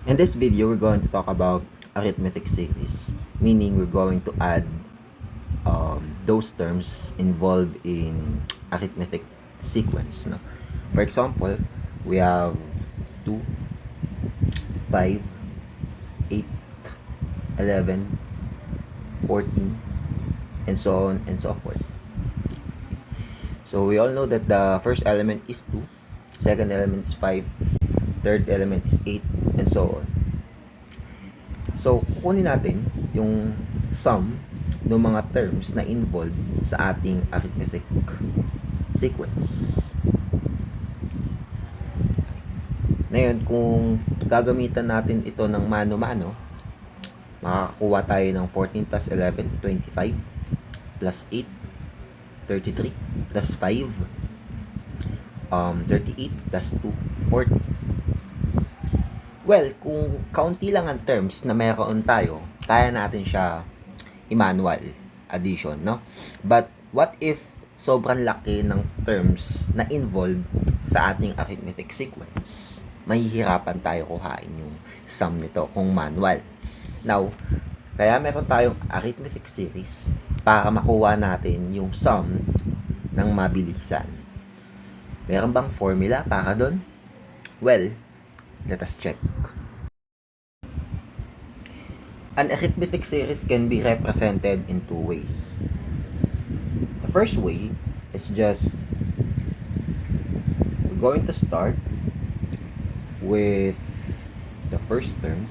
In this video, we're going to talk about arithmetic series, meaning we're going to add those terms involved in arithmetic sequence. No? For example, we have 2, 5, 8, 11, 14, and so on and so forth. So we all know that the first element is 2, second element is 5, third element is 8, and so on. So, kukunin natin yung sum ng mga terms na involved sa ating arithmetic sequence. Ngayon, kung gagamitan natin ito ng mano-mano, makakakuha tayo ng 14 plus 11, 25, plus 8, 33, plus 5, 38, plus 2, 40. Well, kung kaunti lang ang terms na meron tayo, kaya natin siya i-manual addition, no? But what if sobrang laki ng terms na involved sa ating arithmetic sequence? Mahihirapan tayo kuhain yung sum nito kung manual. Now, kaya meron tayong arithmetic series para makuha natin yung sum ng mabilisan. Meron bang formula para doon? Well, let us check. An arithmetic series can be represented in two ways. The first way is just we're going to start with the first term,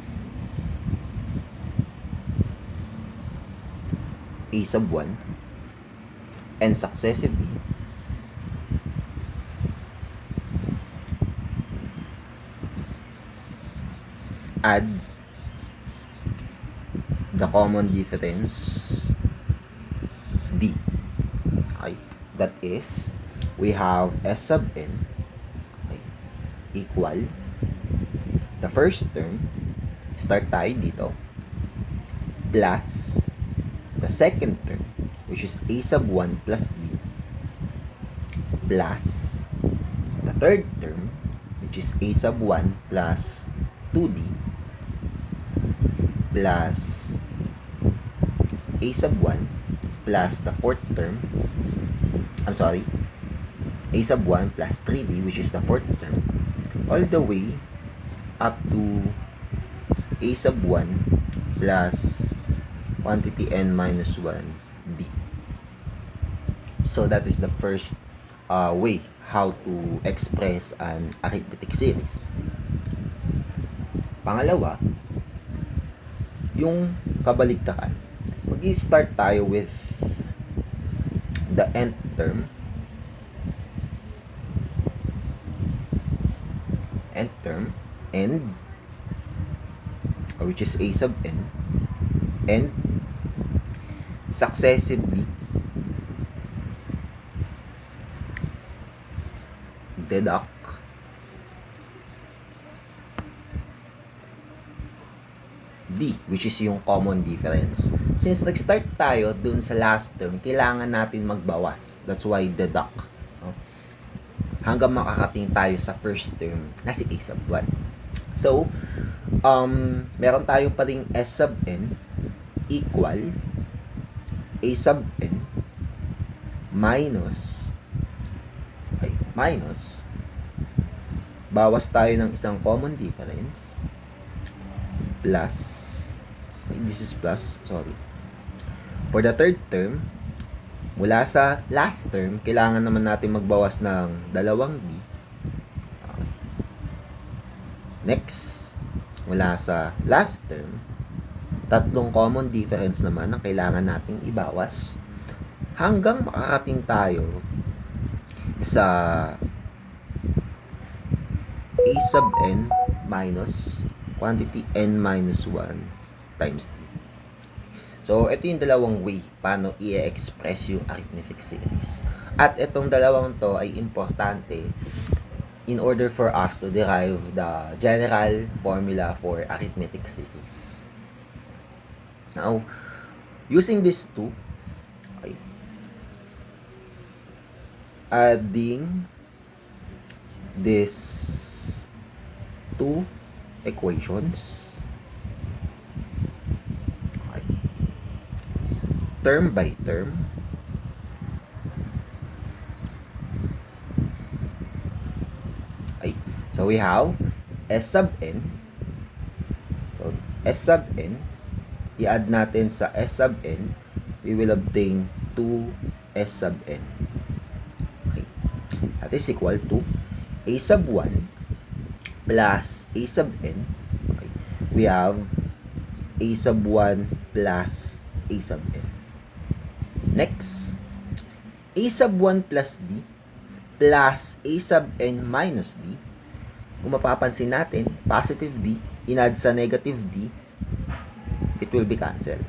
a sub 1, and successively add the common difference d. Okay, that is, we have s sub n, okay, equal the first term, start tayo dito, plus the second term, which is a sub 1 plus d, plus the third term, which is a sub 1 plus 2d, plus a sub 1 plus the fourth term, a sub 1 plus 3d, which is the fourth term, all the way up to a sub 1 plus quantity n minus 1d. So that is the first way how to express an arithmetic series. Pangalawa, yung kabaligtaran. Mag-i-start tayo with the nth term, and which is a sub n, and successively deduct d, which is yung common difference. Since nag-start tayo dun sa last term, kailangan natin magbawas. That's why deduct. Hanggang makakating tayo sa first term na si a sub 1. So, meron tayo pa ring s sub n equal a sub n minus bawas tayo ng isang common difference plus, this is plus, sorry. For the third term, mula sa last term, kailangan naman natin magbawas ng 2d. Next, mula sa last term, tatlong common difference naman ang kailangan nating ibawas hanggang makakating tayo sa a sub n minus quantity n minus 1 times d. So, ito yung dalawang way paano i-express yung arithmetic series. At itong dalawang to ay importante in order for us to derive the general formula for arithmetic series. Now, using these two, okay, adding this 2 equations. Okay. Term by term. Okay. So we have S sub n. So S sub n, i-add natin sa S sub n, we will obtain 2S sub n. Okay. That is equal to A sub 1 plus A sub n. Okay. We have A sub 1 plus A sub n. Next, A sub 1 plus D plus A sub n minus D. Kung mapapansin natin, positive D, in-add sa negative D, it will be cancelled.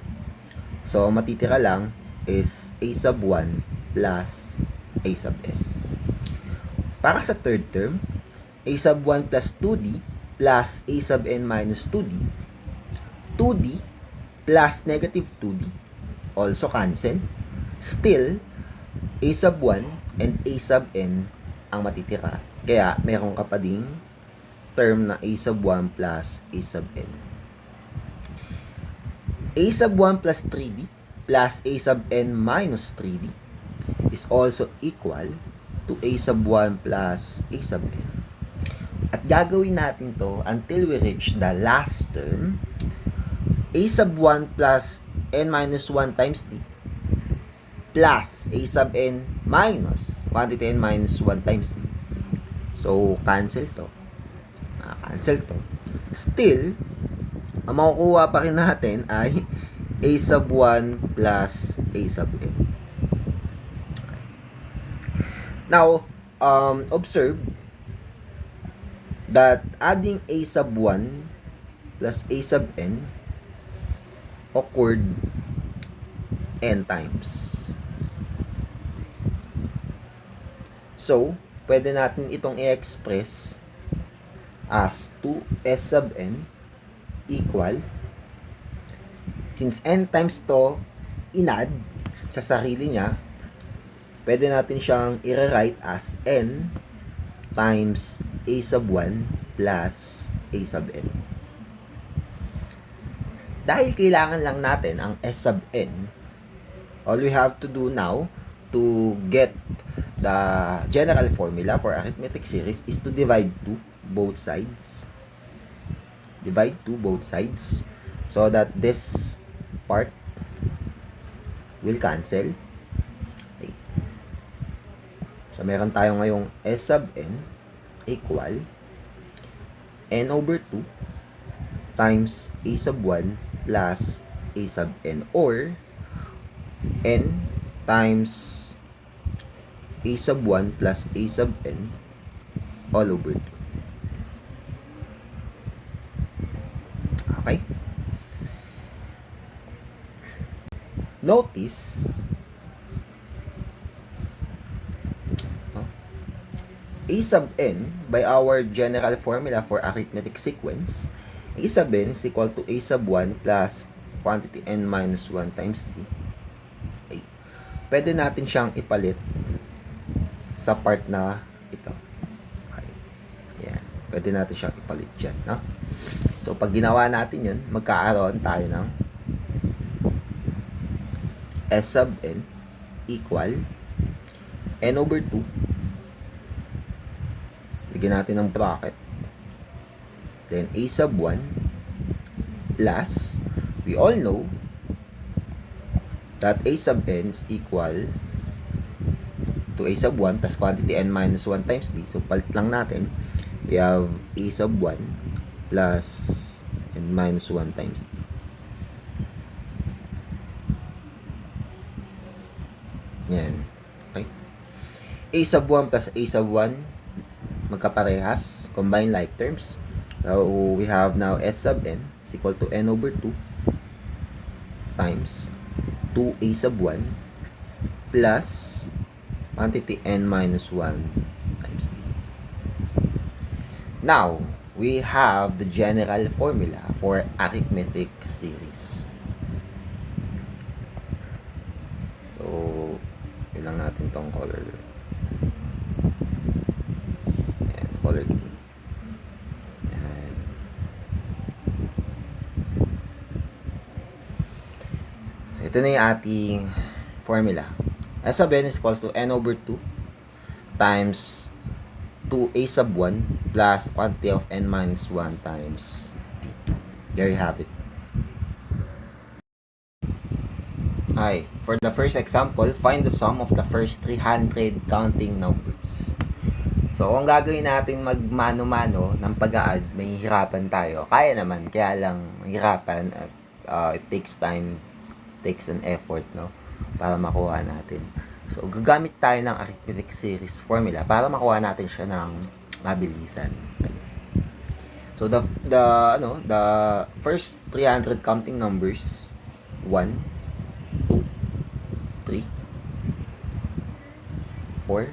So, matitira lang is A sub 1 plus A sub n. Para sa third term, A sub 1 plus 2D plus A sub n minus 2D. 2D plus negative 2D also cancel. Still, A sub 1 and A sub n ang matitira. Kaya, meron ka pa ding term na A sub 1 plus A sub n. A sub 1 plus 3D plus A sub n minus 3D is also equal to A sub 1 plus A sub n. At gagawin natin to until we reach the last term, A sub 1 plus n minus 1 times D plus A sub n minus quantity n minus 1 times D. So, cancel to. Cancel to. Still, ang makukuha pa rin natin ay A sub 1 plus A sub n. Now, observe that adding A sub 1 plus A sub n occurred n times. So, pwede natin itong i-express as 2S sub n equal, since n times to inad sa sarili niya, pwede natin siyang i-rewrite as n times A sub 1 plus A sub n. Dahil kailangan lang natin ang S sub n, all we have to do now to get the general formula for arithmetic series is to divide both sides. Divide both sides so that this part will cancel. Okay. So, meron tayo ngayong S sub n equal n over 2 times A sub 1 plus A sub n, or n times A sub 1 plus A sub n all over 2. Okay? Notice, A sub n, by our general formula for arithmetic sequence, A sub n is equal to A sub 1 plus quantity n minus 1 times D. Okay. Pwede natin siyang ipalit sa part na ito. Okay. Yan. Pwede natin siyang ipalit dyan. No? So, pag ginawa natin yun, magkakaroon tayo ng S sub n equal n over 2. Bigyan natin ng bracket. Then, A sub 1 plus, we all know that A sub n is equal to A sub 1 plus quantity n minus 1 times D. So, palit lang natin. We have A sub 1 plus n minus 1 times D. Yan. Okay. A sub 1 plus A sub 1 magkaparehas. Combine like terms. So, we have now S sub n is equal to n over 2 times 2A sub 1 plus quantity n minus 1 times D. Now, we have the general formula for arithmetic series. So, ilang natin tong color. Ayan, color green. Ayan. ito na yung ating formula. S sub n is equals to n over 2 times 2a sub 1 plus quantity of n minus 1 times t. There you have it. Okay, for the first example, find the sum of the first 300 counting numbers. So, kung gagawin natin magmano-mano ng pag-a-add, may hirapan tayo. Kaya naman, kaya lang mahirapan at it takes time, takes an effort, no? Para makuha natin. So, gagamit tayo ng Arithmetic Series formula para makuha natin siya ng mabilisan. Okay. So, the first 300 counting numbers, 1, 2, 3, 4,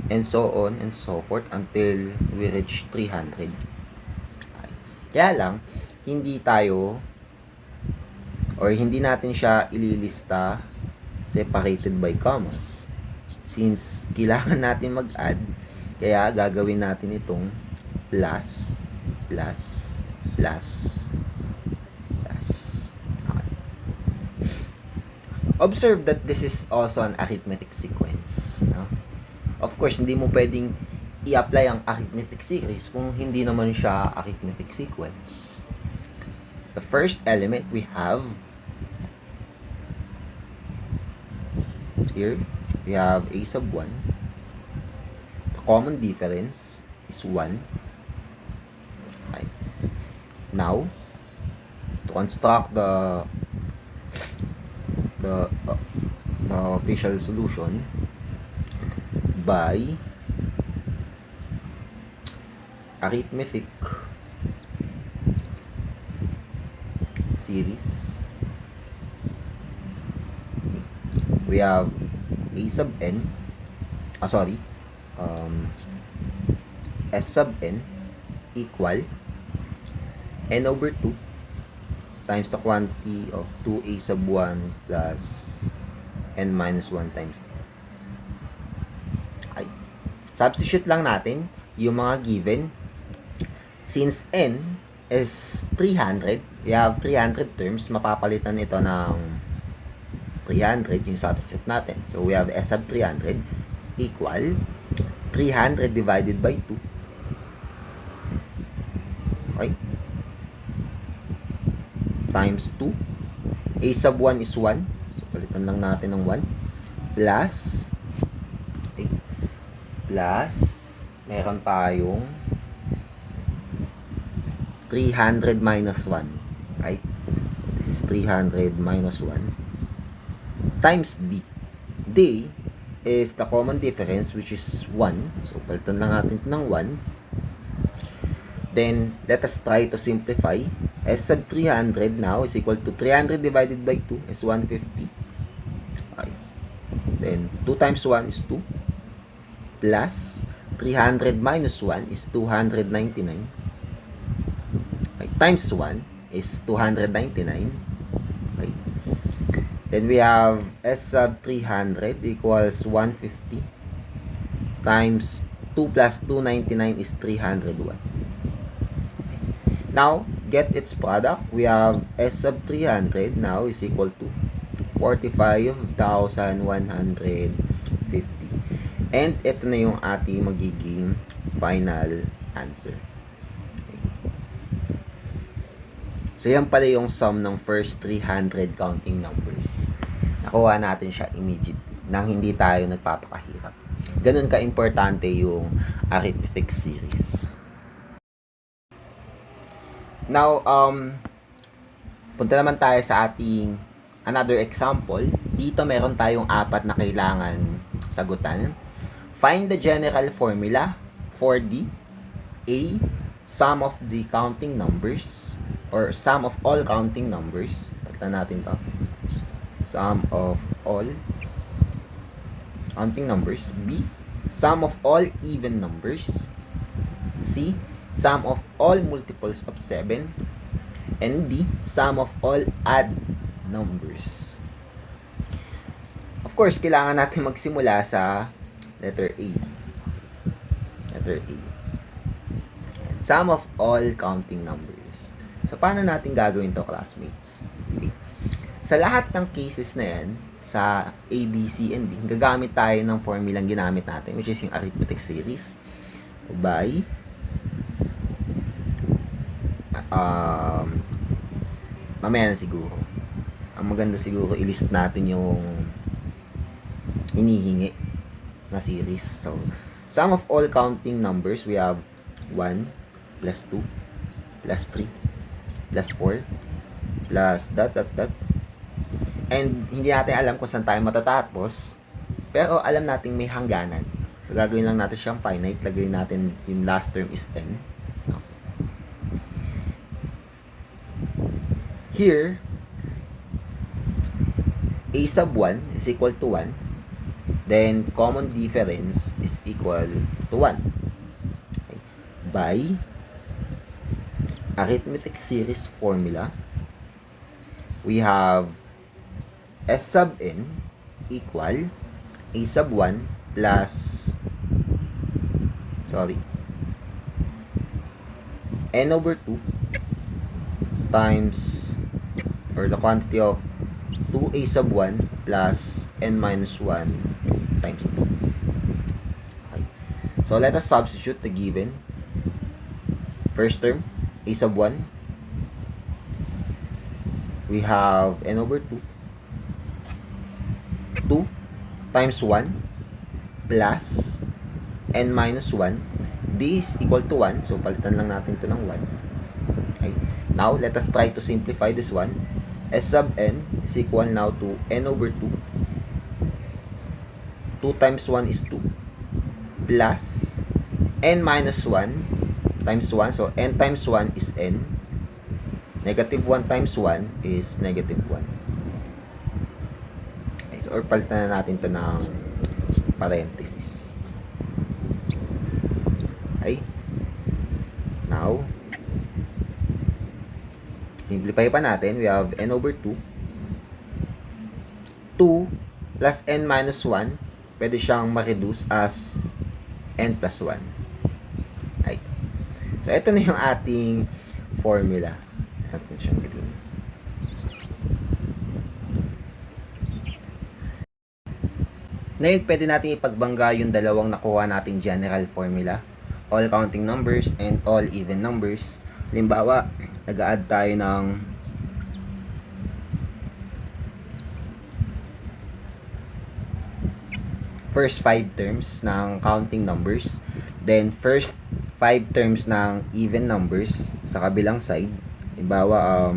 and so on and so forth until we reach 300. Kaya lang, hindi natin siya ililista separated by commas. Since kailangan natin mag-add, kaya gagawin natin itong plus, plus, plus, plus. Okay. Observe that this is also an arithmetic sequence. No? Of course, hindi mo pwedeng i-apply ang arithmetic series kung hindi naman siya arithmetic sequence. The first element we have here, we have a sub 1. The common difference is 1. Okay. Now, to construct the official solution by arithmetic series, we have a sub n, s sub n equal n over 2 times the quantity of 2a sub 1 plus n minus 1 times t. Okay. Substitute lang natin yung mga given. Since n is 300, we have 300 terms, mapapalitan ito ng 300 yung subscript natin. So, we have s sub 300 equal 300 divided by 2. Okay? Times 2. A sub 1 is 1. So, palitan lang natin ng 1. Plus, okay, plus, meron tayong 300 minus 1. Right? This is 300 minus 1. Times d. D is the common difference, which is 1. So, palitan lang natin ng 1. Then, let us try to simplify. S sub 300 now is equal to 300 divided by 2 is 150. Okay. Then, 2 times 1 is 2. Plus, 300 minus 1 is 299. Okay. Times 1 is 299. Okay. Then, we have S sub 300 equals 150 times 2 plus 299 is 301. Now, get its product. We have S sub 300 now is equal to 45,150. And ito na yung ating magiging final answer. Okay. So, yan pala yung sum ng first 300 counting numbers. Nakuha natin siya immediately nang hindi tayo nagpapakahirap. Ganun ka-importante yung arithmetic series. Now, punta naman tayo sa ating another example. Dito meron tayong 4 na kailangan sagutan. Find the general formula for the A, sum of the counting numbers, or sum of all counting numbers. Pagtan natin to. Sum of all counting numbers. B, sum of all even numbers. C, sum of all multiples of 7, and D, sum of all odd numbers. Of course, kailangan natin magsimula sa letter A. Letter A. Sum of all counting numbers. So, paano natin gagawin to, classmates? Okay. Sa lahat ng cases na yan, sa A, B, C, and D, gagamit tayo ng formulang ginamit natin, which is yung arithmetic series by mamaya na siguro. Ang maganda siguro i-list natin yung inihingi na series. So, sum of all counting numbers, we have 1 plus 2 plus 3 plus 4 plus dot. And hindi natin alam kung saan tayo matatapos, pero alam natin may hangganan. So, gagawin lang natin siyang finite. Lagay natin yung last term is n. Here, a sub 1 is equal to 1. Then, common difference is equal to 1. Okay. By arithmetic series formula, we have S sub n equal a sub 1 plus n over 2 times, or the quantity of 2a sub 1 plus n minus 1 times 2. Okay. So, let us substitute the given. First term, a sub 1. We have n over 2. 2 times 1 plus n minus 1. This is equal to 1. So, palitan lang natin ito ng 1. Okay. Now, let us try to simplify this one. S sub n is equal now to n over 2. 2 times 1 is 2. Plus n minus 1 times 1. So, n times 1 is n. Negative 1 times 1 is negative 1. Okay, so, or palitan na natin ito ng parenthesis. Okay. Now, simplify pa natin. We have n over 2. 2 plus n minus 1, pwede siyang ma-reduce as n plus 1. Okay. So, ito na yung ating formula. Natin siyang green. Ngayon, pwede natin ipagbangga yung dalawang nakuha nating general formula. All counting numbers and all even numbers. Halimbawa, nag-add tayo ng first 5 terms ng counting numbers, then first 5 terms ng even numbers sa kabilang side. Halimbawa,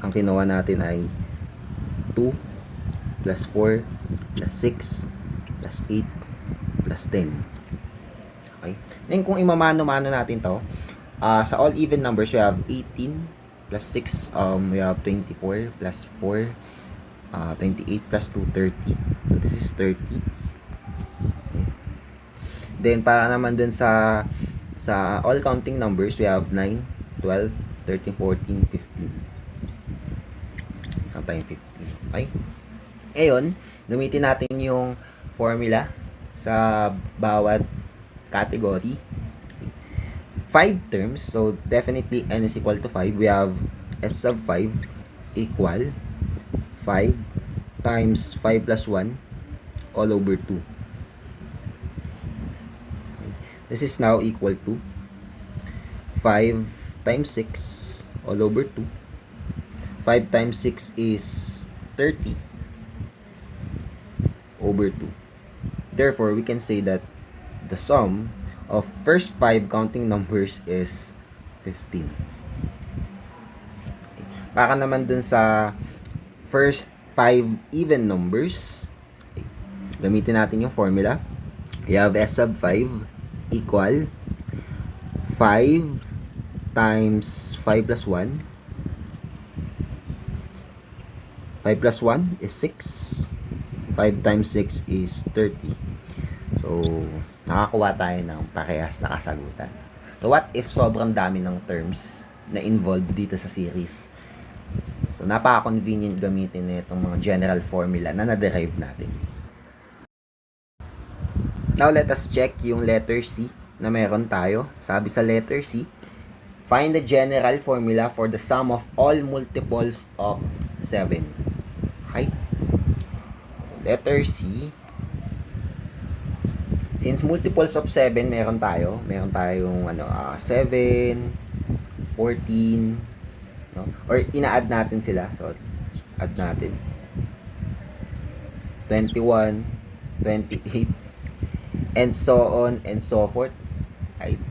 ang kinuha natin ay 2 plus 4 plus 6 plus 8 plus 10. Okay? Then, kung imamano-mano natin to, sa all even numbers, we have 18 plus 6, we have 24 plus 4, 28 plus 2, 30. So, this is 30. Okay. Then, para naman dun sa all counting numbers, we have 9, 12, 13, 14, 15. Sometimes 15. Okay? Ngayon, gamitin natin yung formula sa bawat category. 5 terms, so definitely n is equal to 5. We have s sub 5 equal 5 times 5 plus 1 all over 2. This is now equal to 5 times 6 all over 2. 5 times 6 is 30 over 2. Therefore, we can say that the sum of first 5 counting numbers is 15. Para naman dun sa first 5 even numbers, gamitin natin yung formula. We have s sub 5 equal 5 times 5 plus 1. 5 plus 1 is 6. 5 times 6 is 30. So, nakakuha tayo ng parehas na kasagutan. So, what if sobrang dami ng terms na involved dito sa series? So, napaka-convenient gamitin na itong mga general formula na na-derive natin. Now, let us check yung letter C na meron tayo. Sabi sa letter C, Find the general formula for the sum of all multiples of 7. Okay? Letter C. Since multiples of 7 meron tayong 7, 14, no? Or ina-add natin sila. So, add natin. 21, 28, and so on and so forth. Right?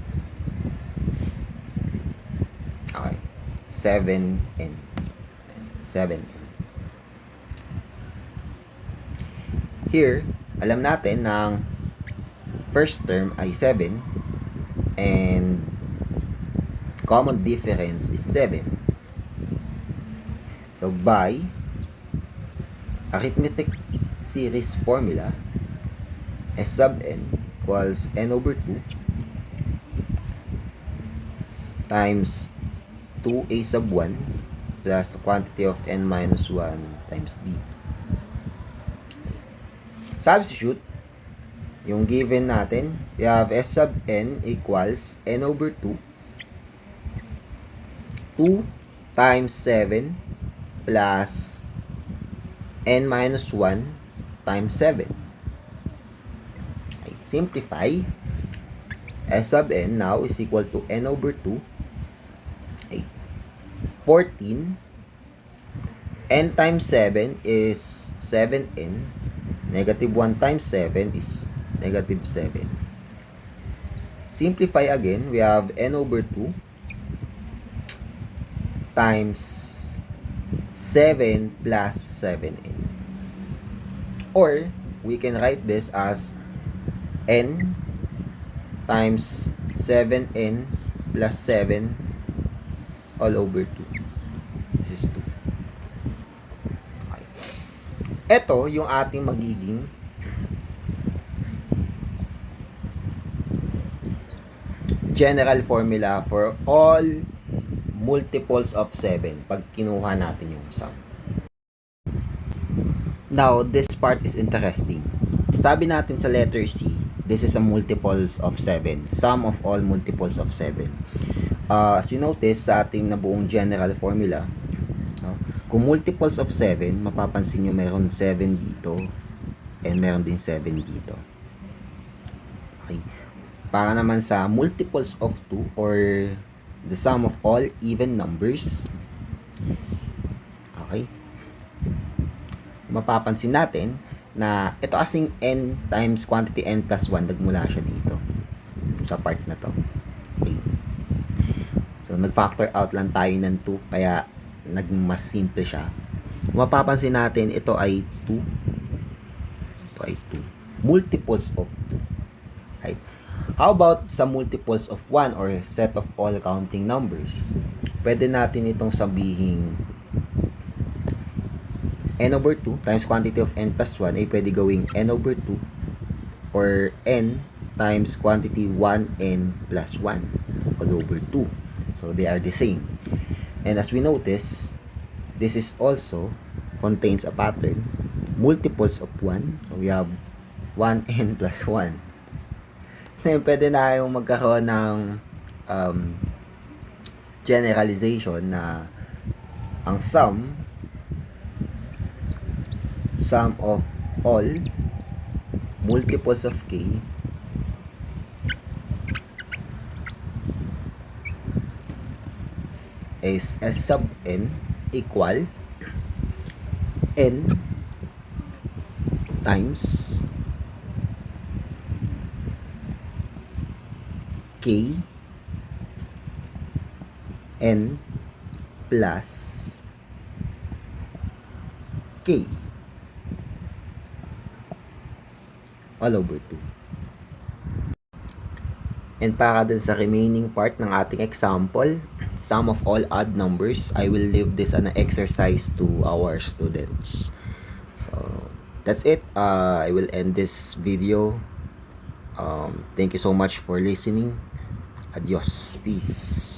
Okay. 7n. 7n. Here, alam natin na first term ay 7 and common difference is 7. So, by arithmetic series formula, S sub n equals n over 2 times 2a sub 1 plus the quantity of n minus 1 times b. Substitute yung given natin. We have S sub n equals n over 2 times 7 plus n minus 1 times 7. Okay. Simplify. S sub n now is equal to n over 2. Okay. 14. N times 7 is 7n. Negative 1 times 7 is negative 7. Simplify again. We have n over 2 times 7 plus 7n. Or, we can write this as n times 7n plus 7 all over 2. This is 2. Okay. Ito yung ating magiging general formula for all multiples of 7 pag kinuha natin yung sum. Now, this part is interesting. Sabi natin sa letter C, this is a multiples of 7. Sum of all multiples of 7. As you notice sa ating nabuong general formula, kung multiples of 7, mapapansin nyo meron 7 dito and meron din 7 dito. Okay. Para naman sa multiples of 2 or the sum of all even numbers, okay, mapapansin natin na ito kasing n times quantity n plus 1, nagmula siya dito sa part na to. Okay. So, nag-factor out lang tayo ng 2, kaya naging mas simple siya. Mapapansin natin ito ay 2. Ito ay 2. Multiples of 2. Right? How about sa multiples of 1 or set of all counting numbers? Pwede natin itong sabihin n over 2 times quantity of n plus 1 ay pwede gawing n over 2 or n times quantity 1n plus 1 all over 2. So, they are the same. And as we notice, this is also contains a pattern. Multiples of 1. So, we have 1n plus 1. Then, pwede na yung magkaroon ng generalization na ang sum of all multiples of k is S sub n equal n times k n plus k all over 2. And para dun sa remaining part ng ating example, sum of all odd numbers, I will leave this an exercise to our students. So, that's it. I will end this video. Thank you so much for listening. Adios. Peace.